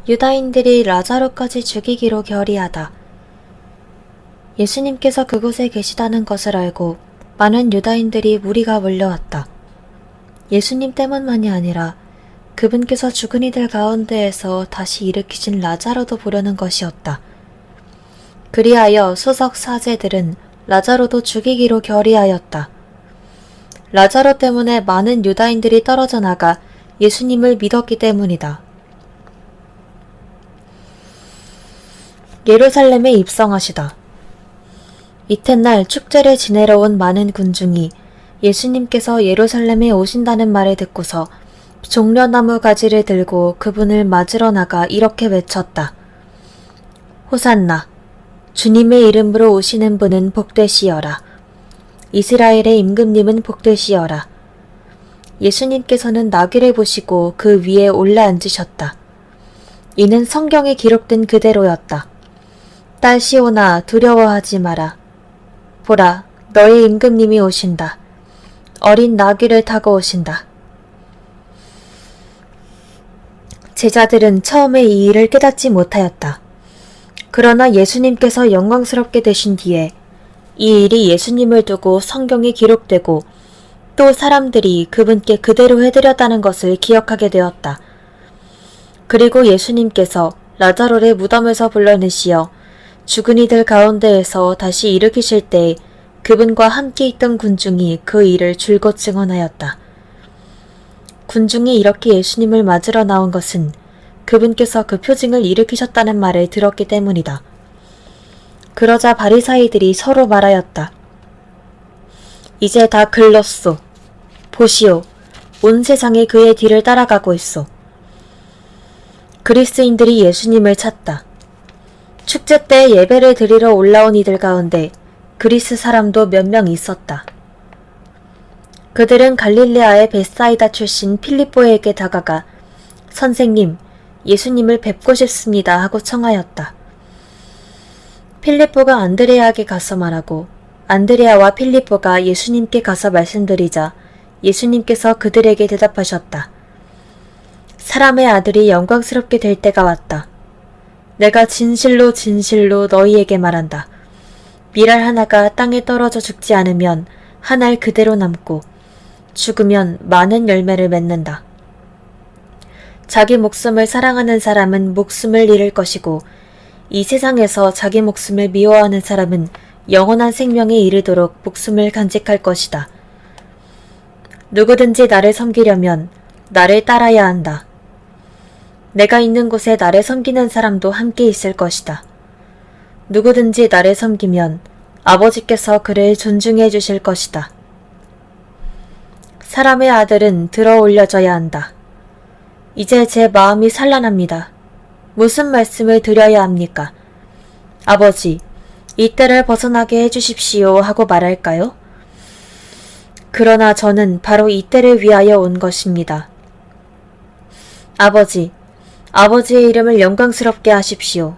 유다인들이 라자로까지 죽이기로 결의하다. 예수님께서 그곳에 계시다는 것을 알고 많은 유다인들이 무리가 몰려왔다. 예수님 때문만이 아니라 그분께서 죽은 이들 가운데에서 다시 일으키신 라자로도 보려는 것이었다. 그리하여 수석 사제들은 라자로도 죽이기로 결의하였다. 라자로 때문에 많은 유다인들이 떨어져 나가 예수님을 믿었기 때문이다. 예루살렘에 입성하시다. 이튿날 축제를 지내러 온 많은 군중이 예수님께서 예루살렘에 오신다는 말을 듣고서 종려나무 가지를 들고 그분을 맞으러 나가 이렇게 외쳤다. 호산나! 주님의 이름으로 오시는 분은 복되시어라. 이스라엘의 임금님은 복되시어라. 예수님께서는 나귀를 보시고 그 위에 올라앉으셨다. 이는 성경에 기록된 그대로였다. 딸 시온아, 두려워하지 마라. 보라, 너의 임금님이 오신다. 어린 나귀를 타고 오신다. 제자들은 처음에 이 일을 깨닫지 못하였다. 그러나 예수님께서 영광스럽게 되신 뒤에 이 일이 예수님을 두고 성경에 기록되고 또 사람들이 그분께 그대로 해드렸다는 것을 기억하게 되었다. 그리고 예수님께서 라자로를 무덤에서 불러내시어 죽은 이들 가운데에서 다시 일으키실 때 그분과 함께 있던 군중이 그 일을 줄곧 증언하였다. 군중이 이렇게 예수님을 맞으러 나온 것은 그분께서 그 표징을 일으키셨다는 말을 들었기 때문이다. 그러자 바리사이들이 서로 말하였다. 이제 다 글렀소. 보시오. 온 세상이 그의 뒤를 따라가고 있소. 그리스인들이 예수님을 찾다. 축제 때 예배를 드리러 올라온 이들 가운데 그리스 사람도 몇 명 있었다. 그들은 갈릴레아의 벳사이다 출신 필립보에게 다가가 선생님, 예수님을 뵙고 싶습니다 하고 청하였다. 필립보가 안드레아에게 가서 말하고 안드레아와 필립보가 예수님께 가서 말씀드리자 예수님께서 그들에게 대답하셨다. 사람의 아들이 영광스럽게 될 때가 왔다. 내가 진실로 진실로 너희에게 말한다. 밀알 하나가 땅에 떨어져 죽지 않으면 한 알 그대로 남고 죽으면 많은 열매를 맺는다. 자기 목숨을 사랑하는 사람은 목숨을 잃을 것이고 이 세상에서 자기 목숨을 미워하는 사람은 영원한 생명에 이르도록 목숨을 간직할 것이다. 누구든지 나를 섬기려면 나를 따라야 한다. 내가 있는 곳에 나를 섬기는 사람도 함께 있을 것이다. 누구든지 나를 섬기면 아버지께서 그를 존중해 주실 것이다. 사람의 아들은 들어 올려져야 한다. 이제 제 마음이 산란합니다. 무슨 말씀을 드려야 합니까? 아버지, 이 때를 벗어나게 해주십시오 하고 말할까요? 그러나 저는 바로 이 때를 위하여 온 것입니다. 아버지, 아버지의 이름을 영광스럽게 하십시오.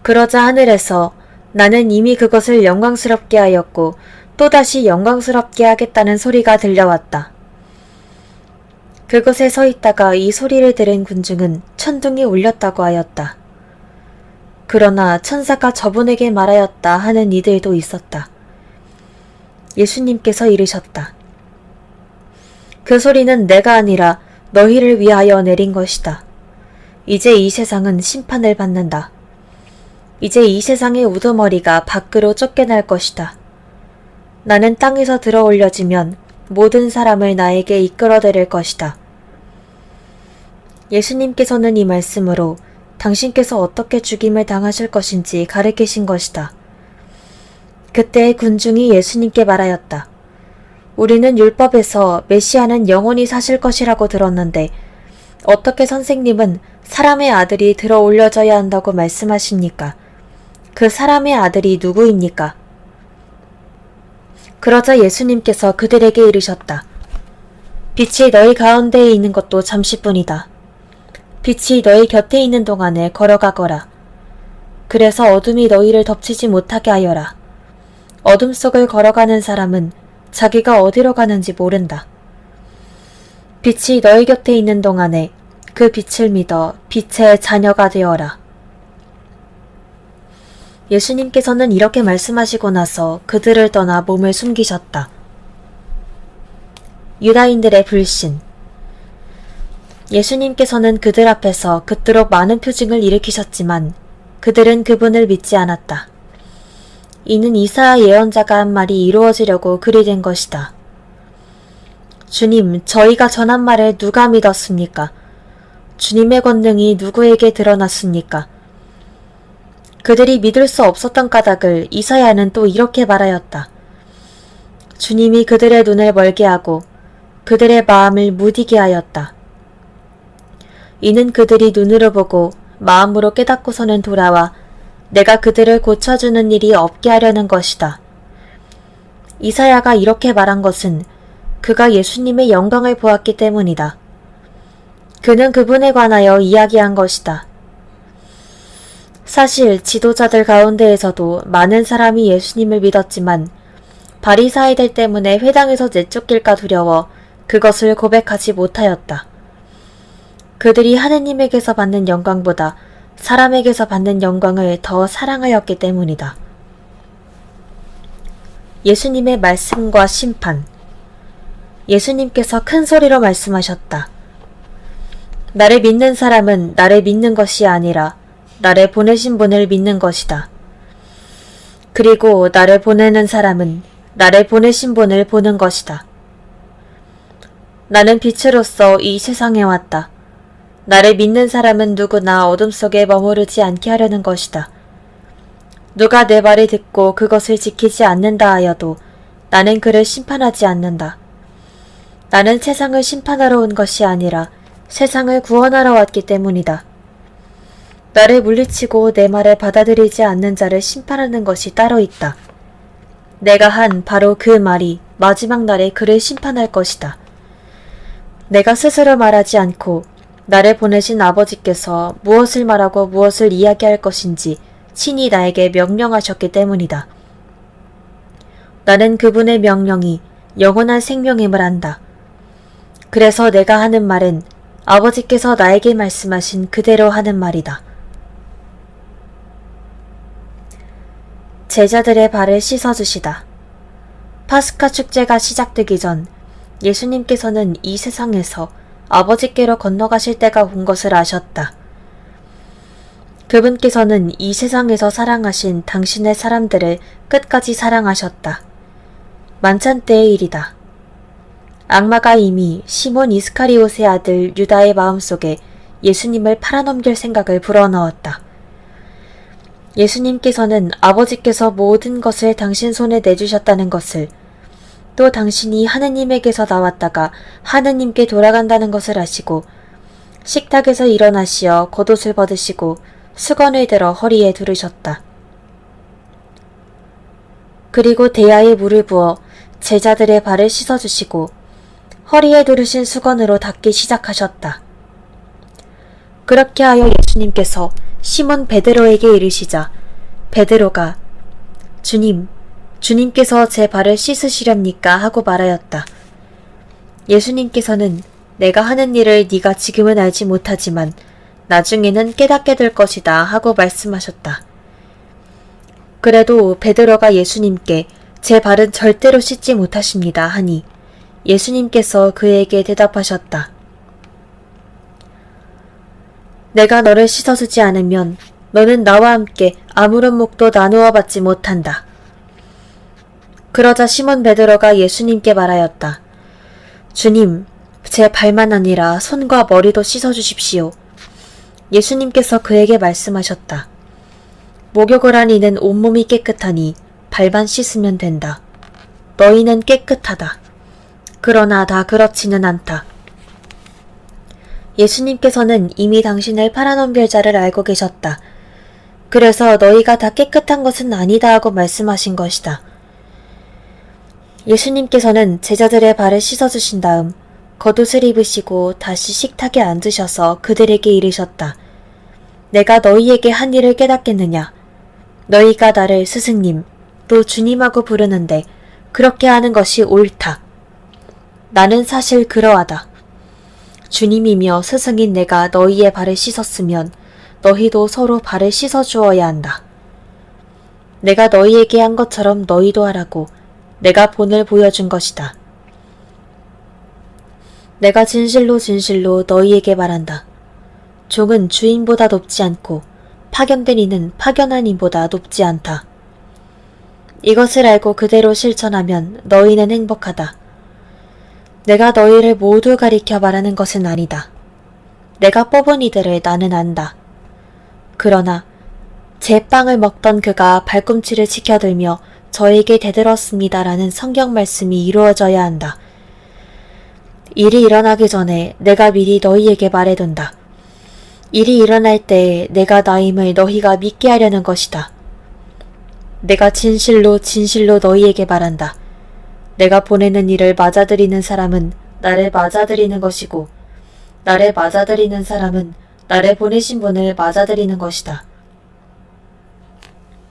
그러자 하늘에서 나는 이미 그것을 영광스럽게 하였고 또다시 영광스럽게 하겠다는 소리가 들려왔다. 그곳에 서 있다가 이 소리를 들은 군중은 천둥이 울렸다고 하였다. 그러나 천사가 저분에게 말하였다 하는 이들도 있었다. 예수님께서 이르셨다. 그 소리는 내가 아니라 너희를 위하여 내린 것이다. 이제 이 세상은 심판을 받는다. 이제 이 세상의 우두머리가 밖으로 쫓겨날 것이다. 나는 땅에서 들어 올려지면 모든 사람을 나에게 이끌어들일 것이다. 예수님께서는 이 말씀으로 당신께서 어떻게 죽임을 당하실 것인지 가르치신 것이다. 그때 군중이 예수님께 말하였다. 우리는 율법에서 메시아는 영원히 사실 것이라고 들었는데 어떻게 선생님은 사람의 아들이 들어 올려져야 한다고 말씀하십니까? 그 사람의 아들이 누구입니까? 그러자 예수님께서 그들에게 이르셨다. 빛이 너희 가운데에 있는 것도 잠시뿐이다. 빛이 너희 곁에 있는 동안에 걸어가거라. 그래서 어둠이 너희를 덮치지 못하게 하여라. 어둠 속을 걸어가는 사람은 자기가 어디로 가는지 모른다. 빛이 너희 곁에 있는 동안에 그 빛을 믿어 빛의 자녀가 되어라. 예수님께서는 이렇게 말씀하시고 나서 그들을 떠나 몸을 숨기셨다. 유다인들의 불신. 예수님께서는 그들 앞에서 그토록 많은 표징을 일으키셨지만 그들은 그분을 믿지 않았다. 이는 이사야 예언자가 한 말이 이루어지려고 그리 된 것이다. 주님, 저희가 전한 말을 누가 믿었습니까? 주님의 권능이 누구에게 드러났습니까? 그들이 믿을 수 없었던 까닭을 이사야는 또 이렇게 말하였다. 주님이 그들의 눈을 멀게 하고 그들의 마음을 무디게 하였다. 이는 그들이 눈으로 보고 마음으로 깨닫고서는 돌아와 내가 그들을 고쳐주는 일이 없게 하려는 것이다. 이사야가 이렇게 말한 것은 그가 예수님의 영광을 보았기 때문이다. 그는 그분에 관하여 이야기한 것이다. 사실 지도자들 가운데에서도 많은 사람이 예수님을 믿었지만 바리사이들 때문에 회당에서 내쫓길까 두려워 그것을 고백하지 못하였다. 그들이 하느님에게서 받는 영광보다 사람에게서 받는 영광을 더 사랑하였기 때문이다. 예수님의 말씀과 심판. 예수님께서 큰 소리로 말씀하셨다. 나를 믿는 사람은 나를 믿는 것이 아니라 나를 보내신 분을 믿는 것이다. 그리고 나를 보내는 사람은 나를 보내신 분을 보는 것이다. 나는 빛으로서 이 세상에 왔다. 나를 믿는 사람은 누구나 어둠 속에 머무르지 않게 하려는 것이다. 누가 내 말을 듣고 그것을 지키지 않는다 하여도 나는 그를 심판하지 않는다. 나는 세상을 심판하러 온 것이 아니라 세상을 구원하러 왔기 때문이다. 나를 물리치고 내 말을 받아들이지 않는 자를 심판하는 것이 따로 있다. 내가 한 바로 그 말이 마지막 날에 그를 심판할 것이다. 내가 스스로 말하지 않고 나를 보내신 아버지께서 무엇을 말하고 무엇을 이야기할 것인지 친히 나에게 명령하셨기 때문이다. 나는 그분의 명령이 영원한 생명임을 안다. 그래서 내가 하는 말은 아버지께서 나에게 말씀하신 그대로 하는 말이다. 제자들의 발을 씻어주시다. 파스카 축제가 시작되기 전 예수님께서는 이 세상에서 아버지께로 건너가실 때가 온 것을 아셨다. 그분께서는 이 세상에서 사랑하신 당신의 사람들을 끝까지 사랑하셨다. 만찬 때의 일이다. 악마가 이미 시몬 이스카리옷의 아들 유다의 마음속에 예수님을 팔아넘길 생각을 불어넣었다. 예수님께서는 아버지께서 모든 것을 당신 손에 내주셨다는 것을, 또 당신이 하느님에게서 나왔다가 하느님께 돌아간다는 것을 아시고 식탁에서 일어나시어 겉옷을 벗으시고 수건을 들어 허리에 두르셨다. 그리고 대야에 물을 부어 제자들의 발을 씻어주시고 허리에 두르신 수건으로 닦기 시작하셨다. 그렇게 하여 예수님께서 시몬 베드로에게 이르시자 베드로가 주님께서 제 발을 씻으시렵니까? 하고 말하였다. 예수님께서는 내가 하는 일을 네가 지금은 알지 못하지만 나중에는 깨닫게 될 것이다 하고 말씀하셨다. 그래도 베드로가 예수님께 제 발은 절대로 씻지 못하십니다 하니 예수님께서 그에게 대답하셨다. 내가 너를 씻어주지 않으면 너는 나와 함께 아무런 몫도 나누어 받지 못한다. 그러자 시몬 베드로가 예수님께 말하였다. 주님, 제 발만 아니라 손과 머리도 씻어주십시오. 예수님께서 그에게 말씀하셨다. 목욕을 한 이는 온몸이 깨끗하니 발만 씻으면 된다. 너희는 깨끗하다. 그러나 다 그렇지는 않다. 예수님께서는 이미 당신을 팔아넘길 자를 알고 계셨다. 그래서 너희가 다 깨끗한 것은 아니다 하고 말씀하신 것이다. 예수님께서는 제자들의 발을 씻어주신 다음 겉옷을 입으시고 다시 식탁에 앉으셔서 그들에게 이르셨다. 내가 너희에게 한 일을 깨닫겠느냐? 너희가 나를 스승님, 또 주님하고 부르는데 그렇게 하는 것이 옳다. 나는 사실 그러하다. 주님이며 스승인 내가 너희의 발을 씻었으면 너희도 서로 발을 씻어 주어야 한다. 내가 너희에게 한 것처럼 너희도 하라고 내가 본을 보여준 것이다. 내가 진실로 진실로 너희에게 말한다. 종은 주인보다 높지 않고 파견된 이는 파견한 이보다 높지 않다. 이것을 알고 그대로 실천하면 너희는 행복하다. 내가 너희를 모두 가리켜 말하는 것은 아니다. 내가 뽑은 이들을 나는 안다. 그러나 제 빵을 먹던 그가 발꿈치를 치켜들며 저에게 대들었습니다라는 성경 말씀이 이루어져야 한다. 일이 일어나기 전에 내가 미리 너희에게 말해둔다. 일이 일어날 때 내가 나임을 너희가 믿게 하려는 것이다. 내가 진실로 진실로 너희에게 말한다. 내가 보내는 일을 맞아들이는 사람은 나를 맞아들이는 것이고 나를 맞아들이는 사람은 나를 보내신 분을 맞아들이는 것이다.